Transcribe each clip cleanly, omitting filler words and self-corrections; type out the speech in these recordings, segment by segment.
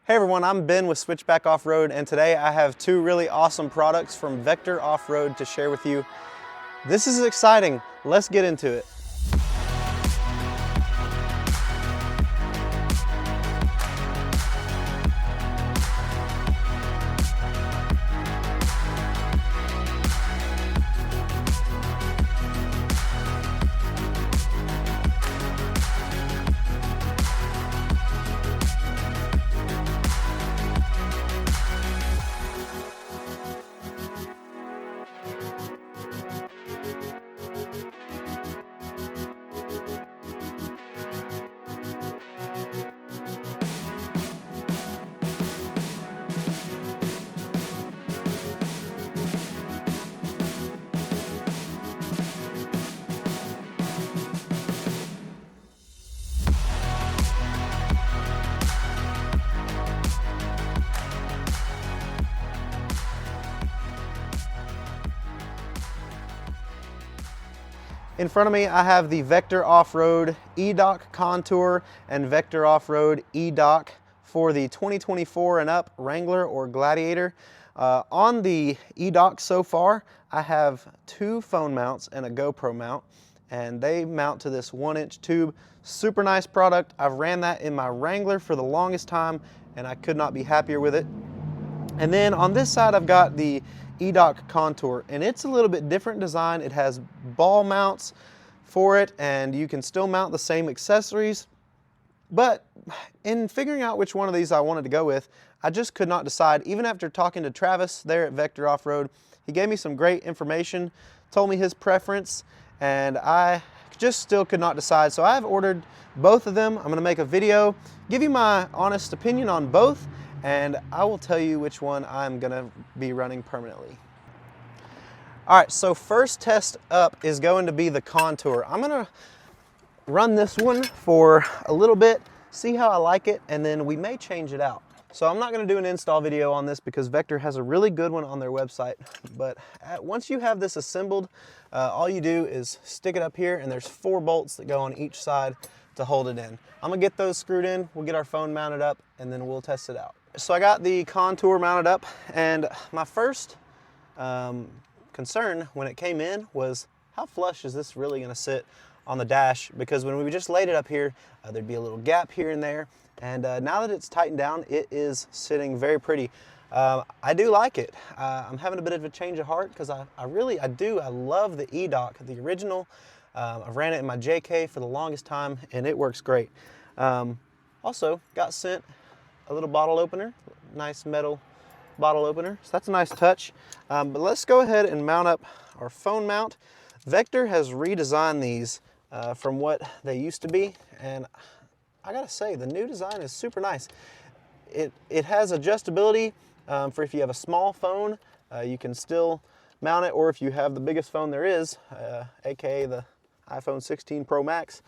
Hey everyone, I'm Ben with Switchback OffRoad, and today I have two really awesome products from Vector Off-Road to share with you. This is exciting. Let's get into it. In front of me, I have the Vector Off-Road E-Dock Contour and Vector Off-Road E-Dock for the 2024 and up Wrangler or Gladiator. On the E-Dock so far, I have two phone mounts and a GoPro mount, and they mount to this 1-inch tube. Super nice product. I've ran that in my Wrangler for the longest time, and I could not be happier with it. And then on this side, I've got the E-Dock Contour, and it's a little bit different design. It has ball mounts for it, and you can still mount the same accessories. But in figuring out which one of these I wanted to go with, I just could not decide. Even after talking to Travis there at Vector Off-Road, he gave me some great information, told me his preference, and I just still could not decide. So I've ordered both of them. I'm gonna make a video, give you my honest opinion on both, and I will tell you which one I'm gonna be running permanently. All right, so first test up is going to be the Contour. I'm gonna run this one for a little bit, see how I like it, and then we may change it out. So I'm not gonna do an install video on this because Vector has a really good one on their website, but once you have this assembled, all you do is stick it up here, and there's 4 bolts that go on each side to hold it in. I'm gonna get those screwed in, we'll get our phone mounted up, and then we'll test it out. So I got the Contour mounted up, and my first concern when it came in was how flush is this really gonna sit on the dash, because when we just laid it up here, there'd be a little gap here and there, and now that it's tightened down, it is sitting very pretty. I do like it. I'm having a bit of a change of heart because I love the E-Dock, the original. I've ran it in my JK for the longest time, and it works great. Also got sent a little bottle opener, nice metal bottle opener, so that's a nice touch. But let's go ahead and mount up our phone mount. Vector has redesigned these from what they used to be, and I gotta say, the new design is super nice. It has adjustability for if you have a small phone, you can still mount it, or if you have the biggest phone there is, aka the iPhone 16 Pro Max,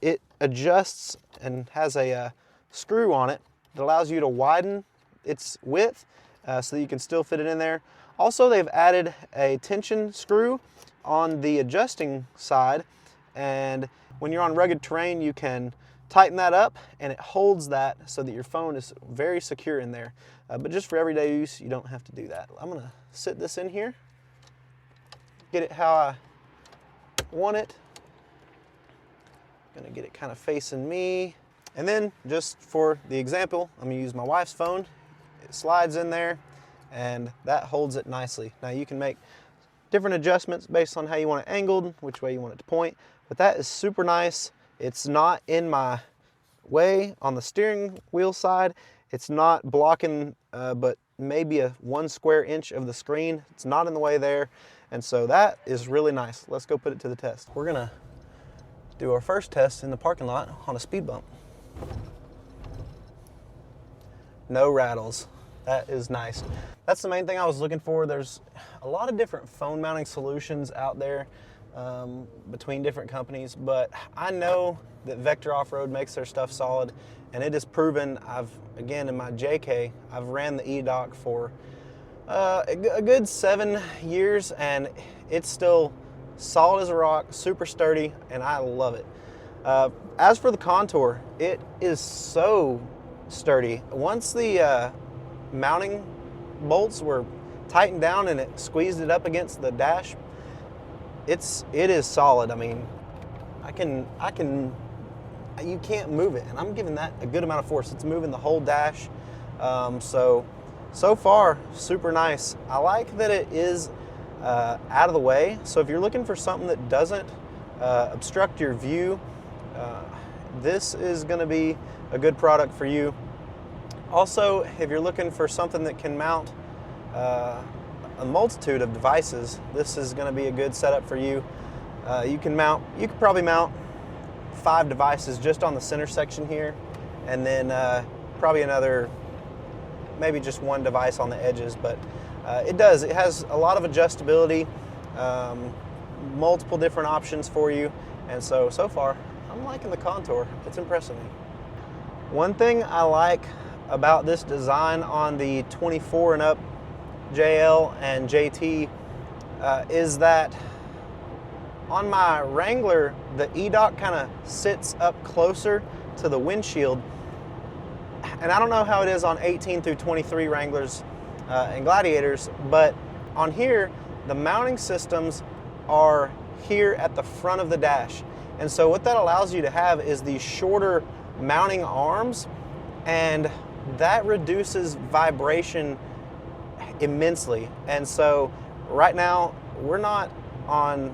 it adjusts and has a screw on it that allows you to widen its width so that you can still fit it in there. Also, they've added a tension screw on the adjusting side, and when you're on rugged terrain, you can tighten that up, and it holds that so that your phone is very secure in there. But just for everyday use, you don't have to do that. I'm gonna sit this in here, get it how I want it. Gonna get it kind of facing me. And then, just for the example, I'm gonna use my wife's phone. It slides in there, and that holds it nicely. Now you can make different adjustments based on how you want it angled, which way you want it to point, but that is super nice. It's not in my way on the steering wheel side. It's not blocking, but maybe a 1 square inch of the screen. It's not in the way there, and so that is really nice. Let's go put it to the test. We're gonna do our first test in the parking lot on a speed bump. No rattles. That is nice. That's the main thing I was looking for. There's a lot of different phone mounting solutions out there between different companies, but I know that Vector Off-Road makes their stuff solid, and it is proven. Again, in my JK, I've ran the E-Dock for a good 7 years, and it's still solid as a rock, super sturdy, and I love it. As for the Contour, it is so sturdy. Once the mounting bolts were tightened down and it squeezed it up against the dash, it is solid. I mean, you can't move it, and I'm giving that a good amount of force. It's moving the whole dash. So far, super nice. I like that it is out of the way. So if you're looking for something that doesn't obstruct your view, this is going to be a good product for you. Also, if you're looking for something that can mount a multitude of devices, this is going to be a good setup for you. You could probably mount 5 devices just on the center section here, and then probably another, maybe just 1 device on the edges. But it has a lot of adjustability, multiple different options for you, and so far I'm liking the Contour. It's impressing me. One thing I like about this design on the 24 and up JL and JT is that on my Wrangler, the E-Dock kind of sits up closer to the windshield. And I don't know how it is on 18 through 23 Wranglers and Gladiators, but on here, the mounting systems are here at the front of the dash. And so what that allows you to have is these shorter mounting arms, and that reduces vibration immensely. And so right now, we're not on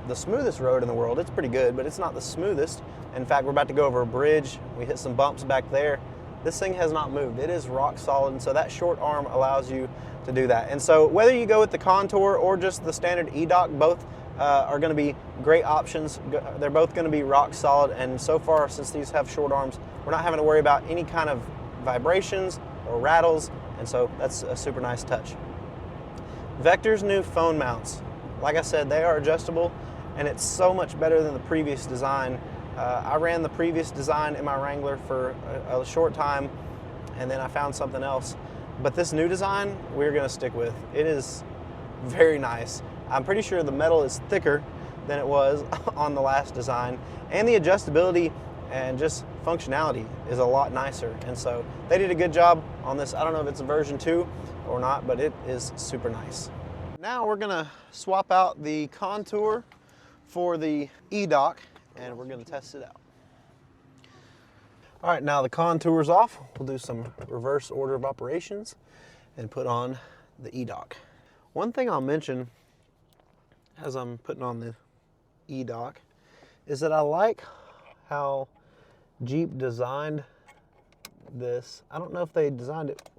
the smoothest road in the world. It's pretty good, but it's not the smoothest. In fact, we're about to go over a bridge. We hit some bumps back there. This thing has not moved. It is rock solid, and so that short arm allows you to do that. And so whether you go with the Contour or just the standard E-Dock, both are going to be great options. They're both going to be rock solid, and so far, since these have short arms, we're not having to worry about any kind of vibrations or rattles, and so that's a super nice touch. Vector's new phone mounts, like I said, they are adjustable, and it's so much better than the previous design. I ran the previous design in my Wrangler for a short time, and then I found something else. But this new design, we're gonna stick with. It is very nice. I'm pretty sure the metal is thicker than it was on the last design, and the adjustability and just functionality is a lot nicer. And so they did a good job on this. I don't know if it's a version 2 or not, but it is super nice. Now we're gonna swap out the Contour for the E-Dock, and we're gonna test it out. All right, now the Contour's off. We'll do some reverse order of operations and put on the E-Dock. One thing I'll mention as I'm putting on the E-Dock is that I like how Jeep designed this. I don't know if they designed it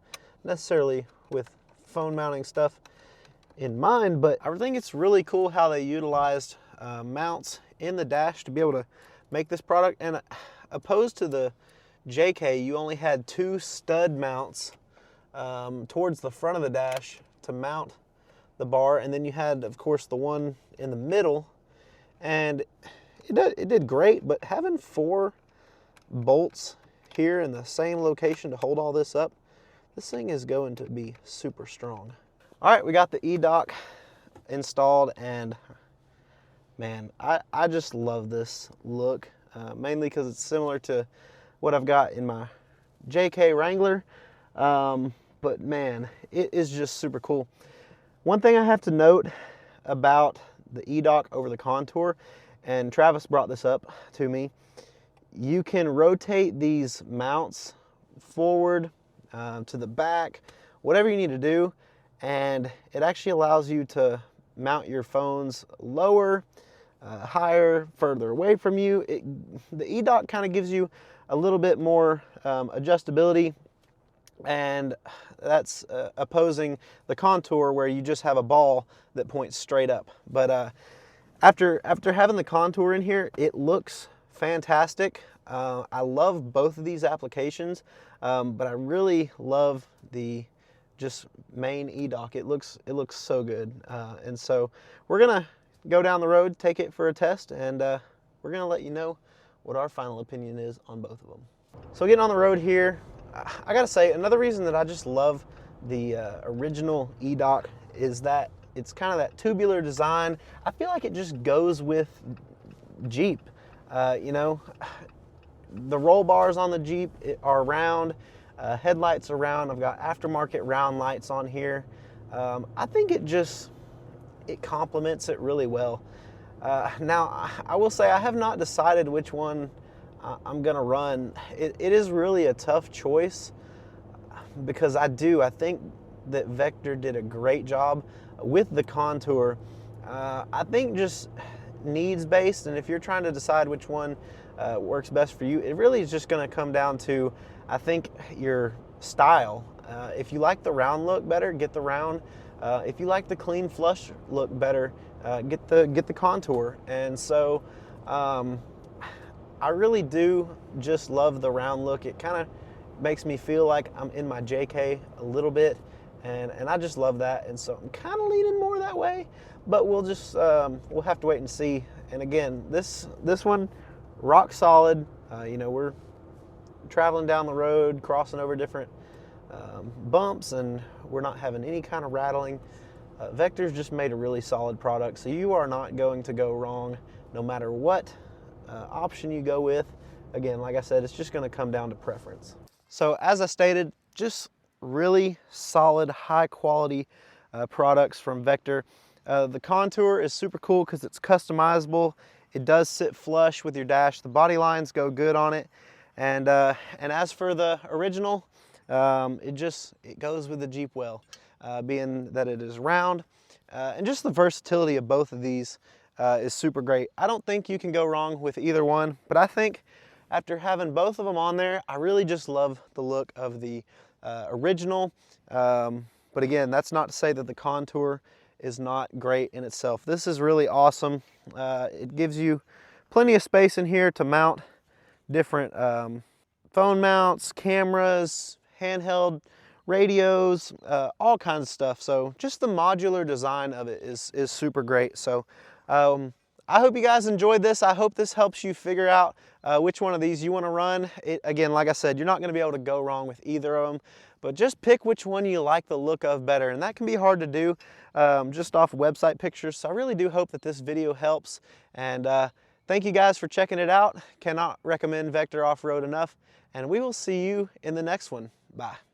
necessarily with phone mounting stuff in mind, but I think it's really cool how they utilized mounts in the dash to be able to make this product. And opposed to the JK, you only had 2 stud mounts towards the front of the dash to mount the bar, and then you had, of course, the one in the middle, and it did great. But having 4 bolts here in the same location to hold all this up, this thing is going to be super strong. All right, we got the E-Dock installed, and man, I just love this look, mainly because it's similar to what I've got in my JK Wrangler, but man, it is just super cool. One thing I have to note about the E-Dock over the Contour, and Travis brought this up to me, you can rotate these mounts forward, to the back, whatever you need to do, and it actually allows you to mount your phones lower, higher, further away from you. The E-Dock kind of gives you a little bit more adjustability, and that's opposing the Contour where you just have a ball that points straight up. But after having the Contour in here, it looks fantastic. I love both of these applications, but I really love the just main E-Dock. It looks so good, and so we're gonna go down the road, take it for a test, and we're gonna let you know what our final opinion is on both of them. So getting on the road here, I gotta say, another reason that I just love the original E-Dock is that it's kind of that tubular design. I feel like it just goes with Jeep. You know, the roll bars on the Jeep are round, headlights around. I've got aftermarket round lights on here. I think it complements it really well. Now, I will say I have not decided which one I'm gonna run. It is really a tough choice because I think that Vector did a great job with the Contour. I think just needs based, and if you're trying to decide which one works best for you, it really is just gonna come down to, I think, your style. If you like the round look better, get the round. If you like the clean flush look better, get the Contour. And so I really do just love the round look. It kind of makes me feel like I'm in my JK a little bit, and I just love that. And so I'm kind of leaning more that way, but we'll just we'll have to wait and see. And again, this one, rock solid. You know, we're traveling down the road, crossing over different bumps, and we're not having any kind of rattling. Vector's just made a really solid product, so you are not going to go wrong no matter what option you go with. Again, like I said, it's just going to come down to preference. So as I stated, just really solid, high quality products from Vector. The Contour is super cool because it's customizable. It does sit flush with your dash. The body lines go good on it. And as for the original, it goes with the Jeep well, being that it is round. And just the versatility of both of these is super great. I don't think you can go wrong with either one, but I think after having both of them on there, I really just love the look of the original. But again, that's not to say that the Contour is not great in itself. This is really awesome. It gives you plenty of space in here to mount different phone mounts, cameras, handheld radios, all kinds of stuff. So just the modular design of it is super great. So I hope you guys enjoyed this. I hope this helps you figure out which one of these you want to run. Again, like I said, you're not going to be able to go wrong with either of them, but just pick which one you like the look of better. And that can be hard to do just off website pictures. So I really do hope that this video helps. And thank you guys for checking it out. Cannot recommend Vector Off-Road enough. And we will see you in the next one. Bye.